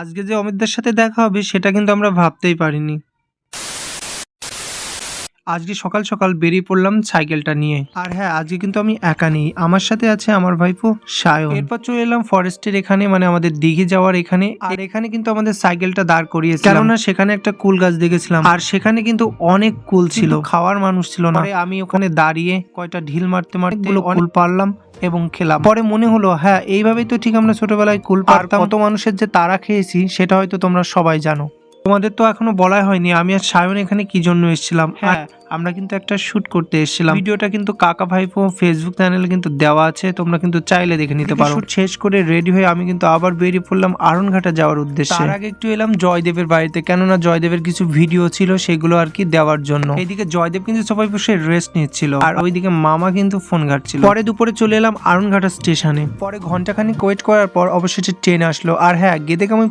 আজকে যে অমিতদের সাথে দেখা হবে সেটা কিন্তু আমরা ভাবতেই পারিনি। আজকে সকাল সকাল বেরিয়ে পড়লাম সাইকেলটা নিয়ে। আর হ্যাঁ, আজকে কিন্তু আমি একা নেই, আমার সাথে আছে আমার ভাইপো সায়ন। এরপর চলে এলাম ফরেস্টের এখানে, মানে আমাদের দিঘি যাওয়ার এখানে। আর এখানে কিন্তু আমাদের সাইকেলটা দাঁড় করিয়েছিলাম, কেননা সেখানে একটা কুল গাছ দেখেছিলাম আর সেখানে কিন্তু অনেক কুল ছিল, খাওয়ার মানুষ ছিল না। পরে আমি ওখানে দাঁড়িয়ে কয়টা ঢিল মারতে মারতে কুল পারলাম এবং খেলাম। পরে মনে হলো হ্যাঁ, এইভাবেই তো ঠিক আমরা ছোটবেলায় কুল পারতাম। কত মানুষের যে তারা খেয়েছি সেটা হয়তো তোমরা সবাই জানো। তোমাদের তো এখনো বলাই হয়নি আমি আর সায়ন এখানে কি জন্য এসেছিলাম। হ্যাঁ, আমরা কিন্তু একটা শুট করতে এসেছিলাম। ভিডিওটা কিন্তু কাকা ভাইপো ফেসবুক চ্যানেলে কিন্তু দেওয়া আছে, তোমরা কিন্তু চাইলে দেখে নিতে পারো। শুট শেষ করে রেডি হয়ে আমি কিন্তু আবার বেরিয়ে পড়লাম আরনঘাটা যাওয়ার উদ্দেশ্যে। তার আগে একটু এলাম জয়দেবের বাড়িতে, কেননা জয়দেবের কিছু ভিডিও ছিল সেগুলো আর কি দেওয়ার জন্য। এইদিকে জয়দেব কিন্তু সবাই বসে রেস্ট নিচ্ছিল আর ওইদিকে মামা কিন্তু ফোন ঘাটছিল। পরে দুপুরে চলে এলাম আরনঘাটা স্টেশনে। পরে ঘন্টাখানিক ওয়েট করার পর অবশেষে ট্রেন আসলো। আর হ্যাঁ, গেদে আমি